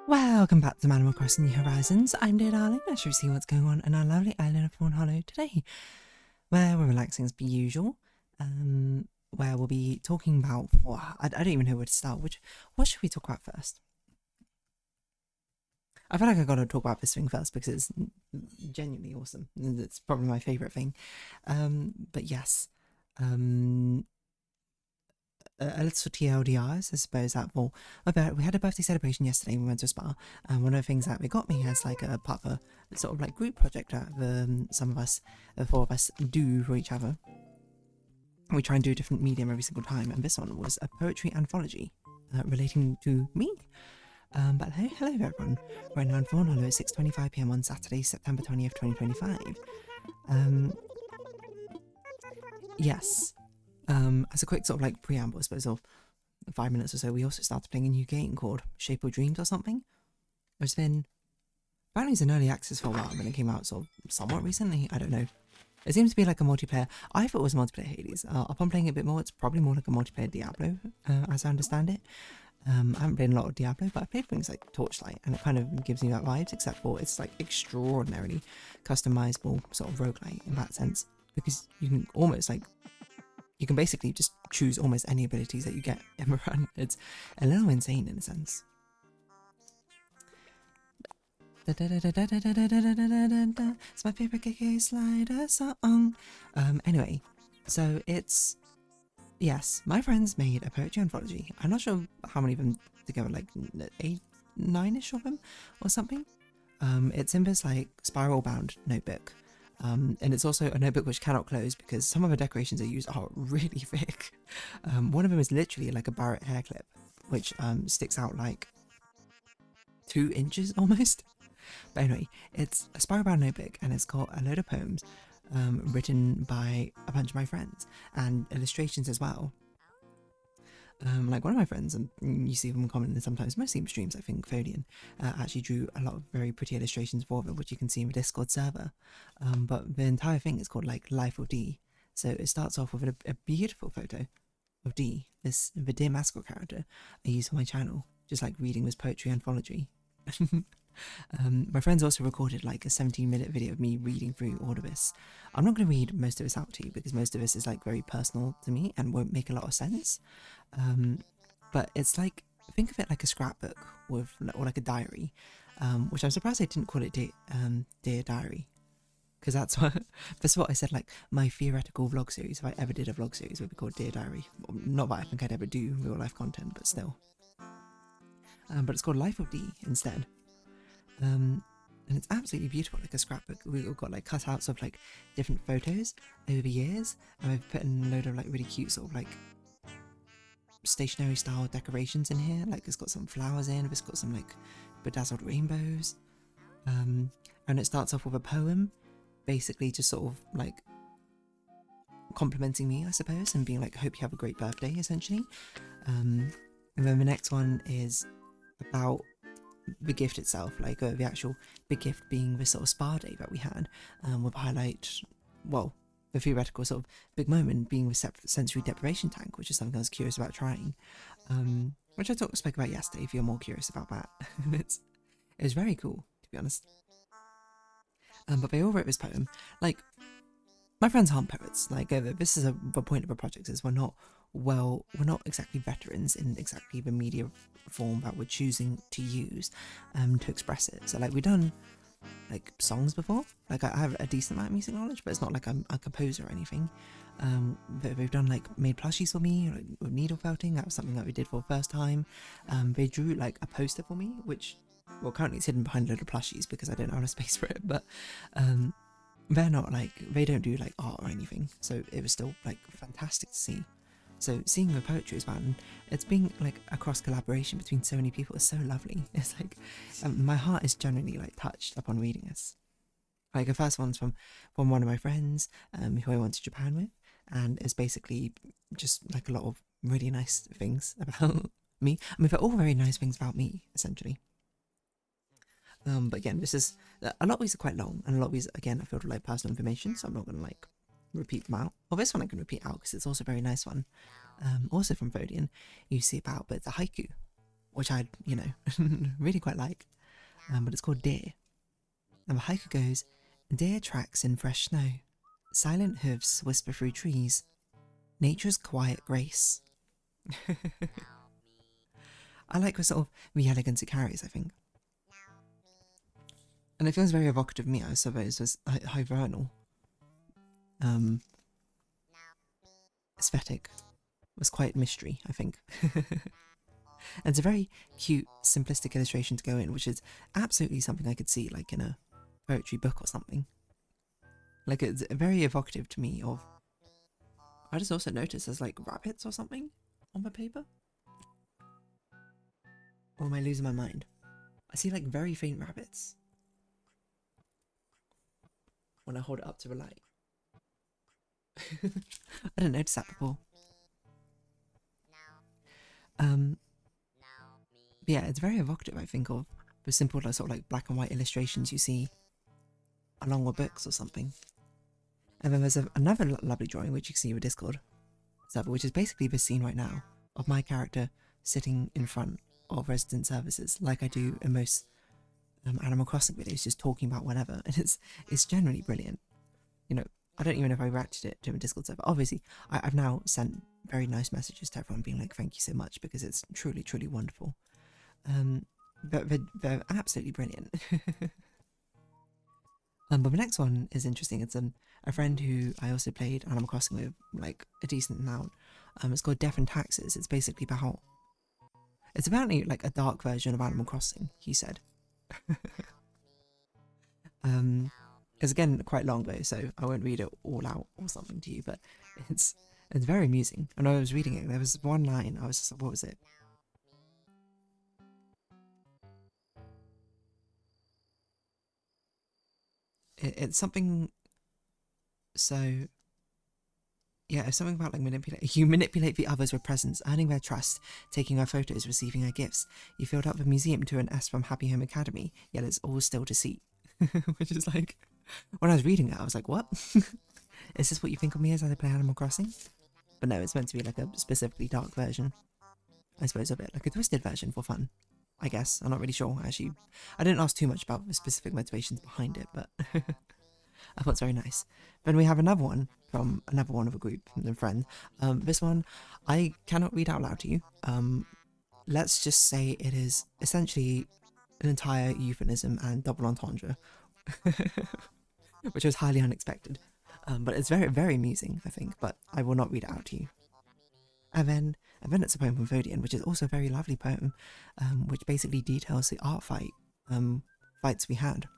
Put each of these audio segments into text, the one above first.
Welcome back to Animal Crossing New Horizons. I'm dear darling. I shall see what's going on in our lovely island of Fawnhallow today, where we're relaxing as per usual. Where we'll be talking about. I don't even know where to start. What should we talk about first? I feel like I gotta talk about this thing first because it's genuinely awesome. It's probably my favorite thing. But yes, a little TLDRs, I suppose that we had a birthday celebration yesterday. We went to a spa, and one of the things that they got me as like a part of a sort of like group project that some of us, the four of us, do for each other. We try and do a different medium every single time, and this one was a poetry anthology relating to me. But hello everyone. Right now in Fawnhallow at 6:25 p.m. on Saturday, September 20th, 2025. Yes. As a quick sort of like preamble, I suppose, of 5 minutes or so, we also started playing a new game called Shape of Dreams or something. It's been apparently it's in early access for a while, but it came out sort of somewhat recently. I don't know. It seems to be like a multiplayer. I thought it was multiplayer Hades. Upon playing it a bit more, it's probably more like a multiplayer Diablo, as I understand it. I haven't played a lot of Diablo, but I played things like Torchlight, and it kind of gives me that vibes, except for it's like extraordinarily customizable sort of roguelite in that sense, because you can almost like you can basically just choose almost any abilities that you get in the run. It's a little insane in a sense. It's my favorite KK Slider song. Anyway, so it's yes, my friends made a poetry anthology. I'm not sure how many of them together, like 8, 9-ish of them or something. It's in this like spiral bound notebook. And it's also a notebook which cannot close because some of the decorations they use are really thick. One of them is literally like a Barrett hair clip, which sticks out like 2 inches almost. But anyway, it's a spiral bound notebook and it's got a load of poems written by a bunch of my friends and illustrations as well. Like one of my friends, and you see them commenting sometimes, mostly in streams, I think, Fodian, actually drew a lot of very pretty illustrations for them, which you can see in the Discord server. But the entire thing is called like Life of D. So it starts off with a beautiful photo of D, the dear mascot character I use on my channel, just like reading this poetry anthology. My friends also recorded like a 17-minute video of me reading through all of this. I'm not going to read most of this out to you because most of this is like very personal to me and won't make a lot of sense. But it's like, think of it like a scrapbook with, or like a diary, which I'm surprised they didn't call it Dear Diary. Because that's what I said, like my theoretical vlog series, if I ever did a vlog series, would be called Dear Diary. Not that I think I'd ever do real life content, but still. But it's called Life of D instead. And it's absolutely beautiful, like a scrapbook. We've got like cutouts of like different photos over the years, and I've put in a load of like really cute sort of like stationary style decorations in here. Like it's got some flowers in, it's got some like bedazzled rainbows. And it starts off with a poem, basically just sort of like complimenting me, I suppose, and being like, hope you have a great birthday, essentially. And then the next one is about the gift itself, like the actual big gift being the sort of spa day that we had, with highlight, well, the theoretical sort of big moment being the sensory deprivation tank, which is something I was curious about trying, which I spoke about yesterday if you're more curious about that. It was very cool, to be honest. But they all wrote this poem. Like, my friends aren't poets. Like, this is the point of a project is we're not exactly veterans in exactly the media form that we're choosing to use to express it. So like we've done like songs before, like I have a decent amount of music knowledge, but it's not like I'm a composer or anything. But they've done like made plushies for me, like with needle felting. That was something that we did for the first time. They drew like a poster for me, which well currently it's hidden behind a load of plushies because I don't have a space for it, but they're not like, they don't do like art or anything, so it was still like fantastic to see. So seeing the poetry as well, and it's being like a cross collaboration between so many people is so lovely. It's like my heart is generally like touched upon reading this. Like the first one's from one of my friends who I went to Japan with, and it's basically just like a lot of really nice things about me. I mean, they're all very nice things about me, essentially. But again, this is a lot of these are quite long, and a lot of these again I feel like personal information, so I'm not gonna like repeat them out. Well, this one I can repeat out because it's also a very nice one. Also from Vodian, you see about, but it's a haiku, which I, you know, really quite like. But it's called Deer. And the hiker goes, deer tracks in fresh snow. Silent hooves whisper through trees. Nature's quiet grace. I like the sort of the elegance it carries, I think. And it feels very evocative of me, I suppose, as hibernal aesthetic. Was quite mystery, I think. And it's a very cute, simplistic illustration to go in, which is absolutely something I could see like in a poetry book or something. Like, it's very evocative to me of... I just also noticed there's like rabbits or something on the paper. Or am I losing my mind? I see like very faint rabbits when I hold it up to the light. I didn't notice that before. Yeah, it's very evocative, I think, of the simple sort of like black and white illustrations you see along with books or something. And then there's another lovely drawing which you can see with Discord server, which is basically this scene right now of my character sitting in front of resident services, like I do in most Animal Crossing videos, just talking about whatever, and it's generally brilliant. You know, I don't even know if I reacted it to a Discord server. Obviously, I've now sent very nice messages to everyone being like, thank you so much, because it's truly, truly wonderful. But they're absolutely brilliant. But the next one is interesting. It's a friend who I also played Animal Crossing with, like, a decent amount. It's called Death and Taxes. It's basically about... It's apparently like a dark version of Animal Crossing, he said. It's again quite long though, so I won't read it all out or something to you, but it's very amusing. And I was reading it, there was one line, I was just like, what was it? It's something... So... Yeah, it's something about like manipulate. You manipulate the others with presents, earning their trust, taking their photos, receiving their gifts. You filled up the museum to an S from Happy Home Academy, yet it's all still deceit. Which is like, when I was reading it, I was like, what? Is this what you think of me as I play Animal Crossing? But no, it's meant to be like a specifically dark version. I suppose of it, like a twisted version for fun, I guess. I'm not really sure, actually. I didn't ask too much about the specific motivations behind it, but I thought it's very nice. Then we have another one from another one of a group and friend. This one I cannot read out loud to you. Let's just say it is essentially an entire euphemism and double entendre, which was highly unexpected. But it's very, very amusing, I think, but I will not read it out to you. And then it's a poem from Vodian, which is also a very lovely poem, which basically details the art fights we had.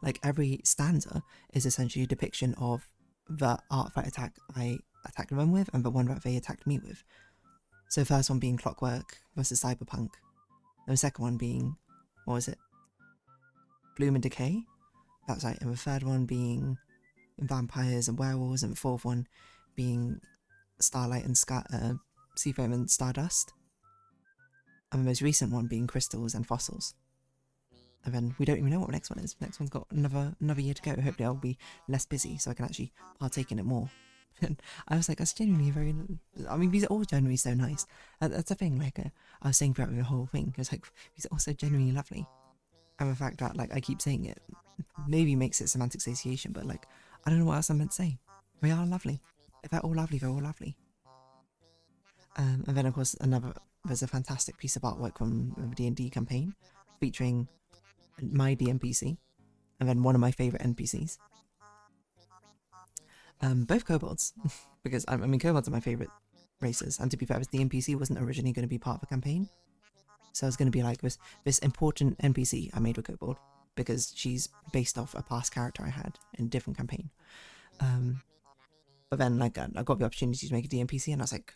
Like, every stanza is essentially a depiction of the art fight attack I attacked them with and the one that they attacked me with. So the first one being Clockwork versus Cyberpunk. And the second one being, what was it? Bloom and Decay? That's right. And the third one being Vampires and Werewolves, and the fourth one being Starlight and Seafoam and Stardust. And the most recent one being Crystals and Fossils. And then we don't even know what the next one is. The next one's got another year to go. Hopefully I'll be less busy so I can actually partake in it more. And I was like, that's genuinely very... I mean, these are all genuinely so nice. That's the thing, like, I was saying throughout the whole thing. It was like, these are all so genuinely lovely. And the fact that, like, I keep saying it maybe makes it semantic satiation, but, like, I don't know what else I'm meant to say. They are lovely. If they're all lovely, they're all lovely. And then, of course, there's a fantastic piece of artwork from the D&D campaign featuring my DNPC, and then one of my favourite NPCs. Both kobolds, because I mean kobolds are my favourite races, and to be fair, this DNPC wasn't originally going to be part of the campaign, so it's going to be like this important NPC I made with kobold, because she's based off a past character I had in a different campaign. But then, like, I got the opportunity to make a DNPC, and I was like,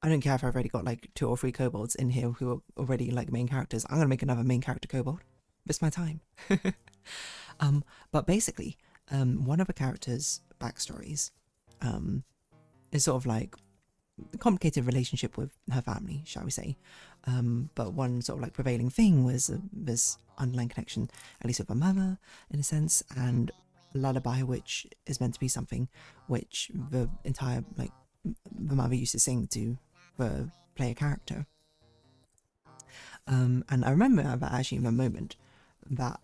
I don't care if I've already got like 2 or 3 kobolds in here who are already like main characters. I'm gonna make another main character kobold. It's my time. But basically, one of the characters' backstories is sort of like a complicated relationship with her family, shall we say. But one sort of like prevailing thing was this underlying connection, at least with her mother, in a sense, and Lullaby, which is meant to be something which the entire, like, the mother used to sing to the player character. And I remember that actually in a moment that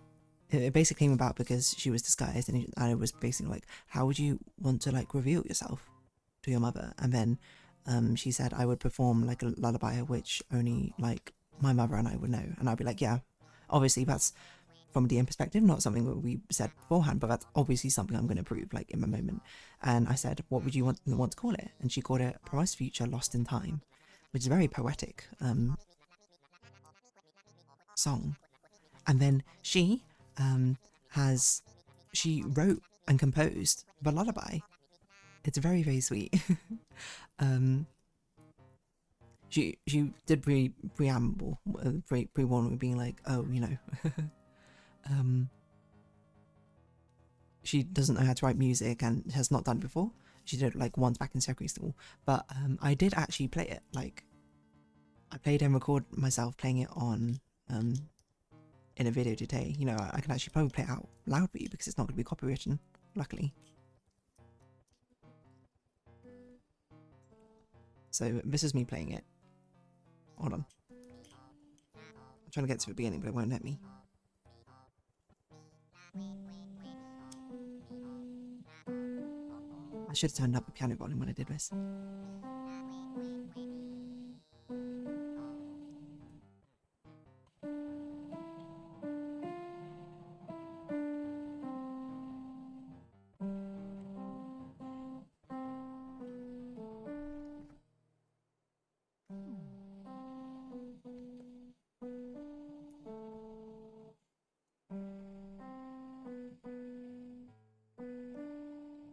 it basically came about because she was disguised, and I was basically like, how would you want to like reveal yourself to your mother? And then she said I would perform like a lullaby which only like my mother and I would know. And I'd be like, yeah, obviously that's from a DM perspective, not something that we said beforehand, but that's obviously something I'm going to prove like in the moment. And I said, what would you want to call it? And she called it Promised Future Lost in Time, which is a very poetic song. And then she she wrote and composed the lullaby. It's very, very sweet. um, she did preamble, pre-warn me, being like, oh, you know, she doesn't know how to write music and has not done it before. She did it like once back in secondary school, but I did actually play it. Like, I played and record myself playing it on in a video today. You know, I can actually probably play it out loud for you because it's not going to be copywritten, luckily. So this is me playing it. Hold on. I'm trying to get to the beginning, but it won't let me. I should have turned up the piano volume when I did this.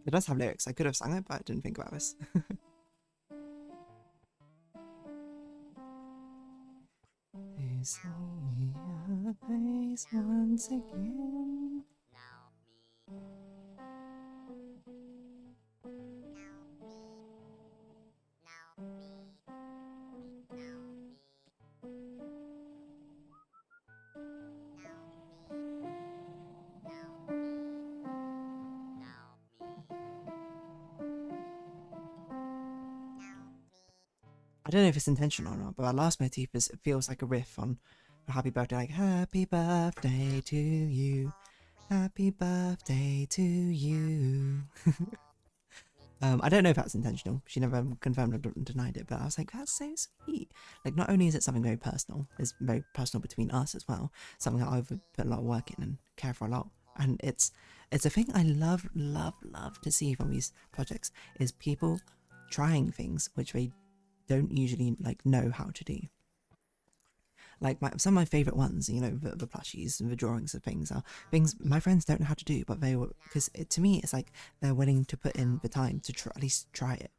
It does have lyrics. I could have sung it, but I didn't think about this. They see your face once again. I don't know if it's intentional or not, but our last motif feels like a riff on Happy Birthday, like Happy Birthday to you, Happy Birthday to you. I don't know if that's intentional. She never confirmed or denied it, but I was like, that's so sweet. Like, not only is it something very personal, it's very personal between us as well, something that I've put a lot of work in and care for a lot. And it's a thing I love to see from these projects, is people trying things which they don't usually like know how to do. Like some of my favourite ones, you know, the plushies and the drawings of things are things my friends don't know how to do, but they were, because to me it's like they're willing to put in the time to at least try it.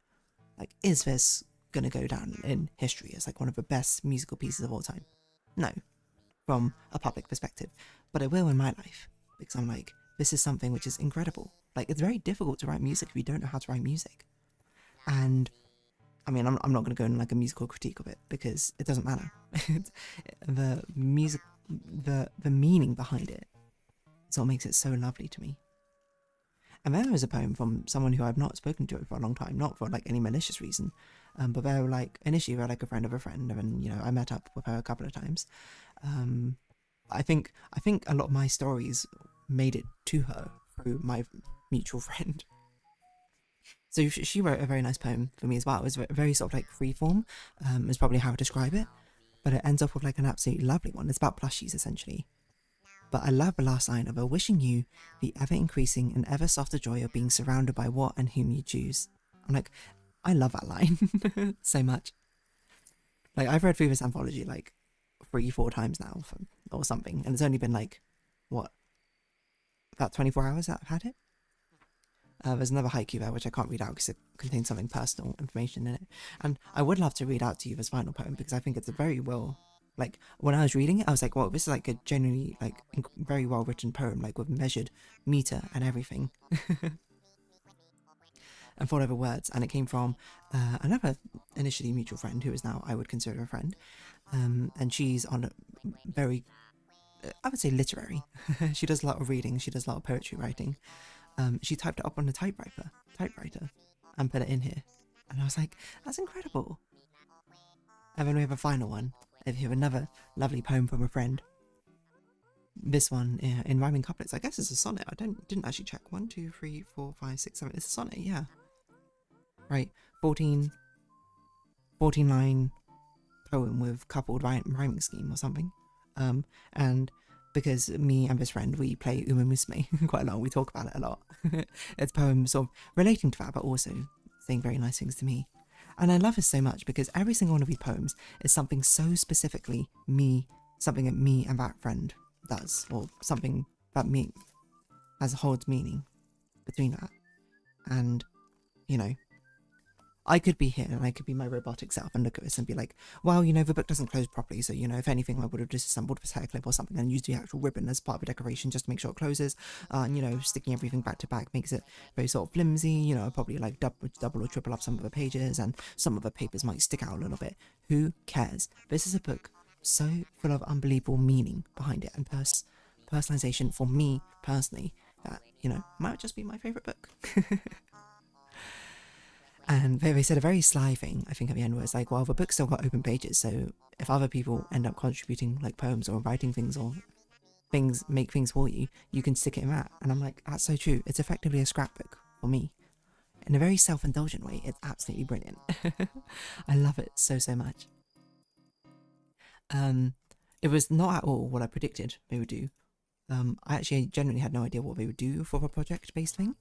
Like, is this gonna go down in history as like one of the best musical pieces of all time? No, from a public perspective, but it will in my life, because I'm like, this is something which is incredible. Like, it's very difficult to write music if you don't know how to write music. And I mean, I'm not going to go in like a musical critique of it because it doesn't matter. The music, the meaning behind it, is what makes it so lovely to me. And there was a poem from someone who I've not spoken to for a long time, not for like any malicious reason, but they were like, initially they were like a friend of a friend, and then, you know, I met up with her a couple of times. I think a lot of my stories made it to her through my mutual friend. So she wrote a very nice poem for me as well. It was very sort of like freeform, is probably how I describe it. But it ends up with like an absolutely lovely one. It's about plushies essentially. But I love the last line of her, wishing you the ever increasing and ever softer joy of being surrounded by what and whom you choose. I'm like, I love that line so much. Like, I've read through this anthology like 3-4 times now or something. And it's only been like, what, about 24 hours that I've had it? There's another haiku there which I can't read out because it contains something personal information in it. And I would love to read out to you this final poem because I think it's a very well, like, when I was reading it, I was like, well, this is like a genuinely, like, very well written poem, like with measured meter and everything. And thought over words. And it came from another initially mutual friend who is now, I would consider a friend. And she's on a very, I would say, literary. She does a lot of reading, she does a lot of poetry writing. She typed it up on a typewriter and put it in here. And I was like, that's incredible. And then we have a final one, If you have another lovely poem from a friend. This one in rhyming couplets. I guess it's a sonnet. I didn't actually check. 1, 2, 3, 4, 5, 6, 7. It's a sonnet, yeah. Right. 14 line poem with coupled rhyming scheme or something. And because me and this friend, we play Uma Musume quite a lot. We talk about it a lot. It's poems sort of relating to that, but also saying very nice things to me. And I love this so much because every single one of these poems is something so specifically me, something that me and that friend does, or something that me holds meaning between that. And, you know, I could be here and I could be my robotic self and look at this and be like, well, you know, the book doesn't close properly, so, you know, if anything, I would have disassembled this hair clip or something and used the actual ribbon as part of a decoration just to make sure it closes. And, you know, sticking everything back to back makes it very sort of flimsy. You know, I'll probably like double or triple up some of the pages, and some of the papers might stick out a little bit. Who cares? This is a book so full of unbelievable meaning behind it and personalization for me personally that, you know, might just be my favorite book. And they said a very sly thing, I think, at the end, where it's like, well, the book's still got open pages, so if other people end up contributing like poems or writing things or make things for you, you can stick it in that. And I'm like, that's so true. It's effectively a scrapbook for me. In a very self-indulgent way, it's absolutely brilliant. I love it so much. It was not at all what I predicted they would do. I actually genuinely had no idea what they would do for a project-based thing.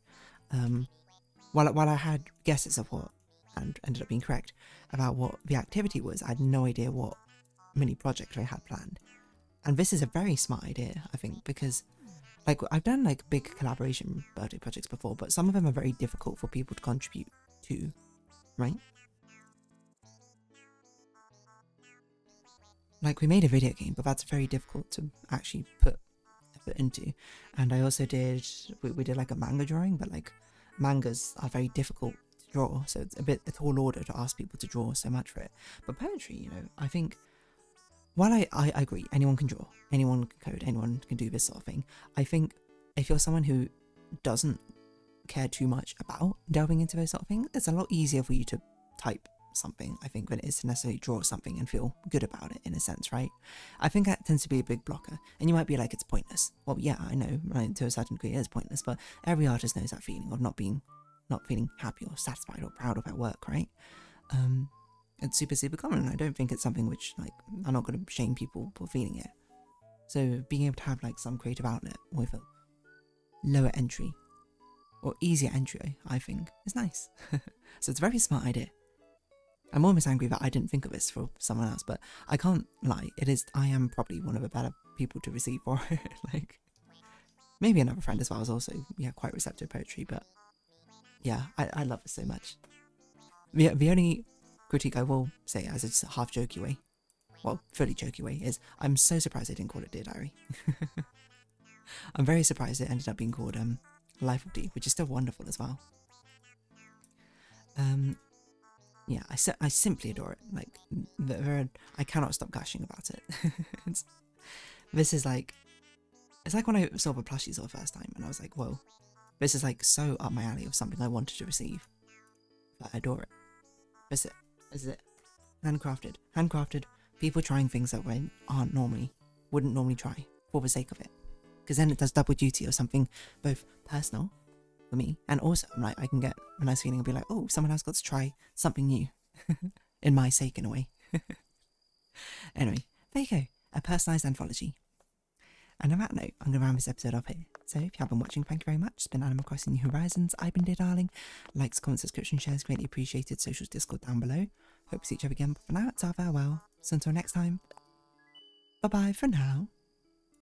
While I had guesses of what, and ended up being correct, about what the activity was, I had no idea what mini project I had planned. And this is a very smart idea, I think, because like I've done like big collaboration birthday projects before, but some of them are very difficult for people to contribute to, right? Like we made a video game, but that's very difficult to actually put effort into. And I also did, we did like a manga drawing, but like mangas are very difficult to draw, so it's a tall order to ask people to draw so much for it. But poetry, you know, I think, while I agree, anyone can draw, anyone can code, anyone can do this sort of thing, I think if you're someone who doesn't care too much about delving into those sort of things, it's a lot easier for you to type something, I think, than it is to necessarily draw something and feel good about it, in a sense, right? I think that tends to be a big blocker, and you might be like, it's pointless. Well, yeah, I know, right, to a certain degree it is pointless, but every artist knows that feeling of not feeling happy or satisfied or proud of their work, right? It's super common, and I don't think it's something which, like, I'm not going to shame people for feeling it. So being able to have like some creative outlet with a lower entry or easier entry, I think, is nice. So it's a very smart idea. I'm almost angry that I didn't think of this for someone else, but I can't lie. I am probably one of the better people to receive for it. Like, maybe another friend as well is also, yeah, quite receptive to poetry, but yeah, I love it so much. The only critique I will say, as it's a half jokey way, well, fully jokey way, is I'm so surprised they didn't call it Dear Diary. I'm very surprised it ended up being called Life of D, which is still wonderful as well. Yeah, I simply adore it. Like, I cannot stop gushing about it. This is like, it's like when I saw the plushies for the first time, and I was like, whoa, this is like so up my alley of something I wanted to receive. But I adore it. This is it. Handcrafted. People trying things that wouldn't normally try for the sake of it. Because then it does double duty of something both personal for me, and also like I can get a nice feeling and be like, oh, someone else got to try something new in my sake, in a way. Anyway, there you go, a personalised anthology. And on that note, I'm going to round this episode off here. So if you have been watching, thank you very much. It's been Animal Crossing New Horizons. I've been Dear Darling. Likes, comments, subscription, shares, greatly appreciated. Socials, Discord down below. Hope to see each other again, but for now, it's our farewell. So until next time, bye bye for now.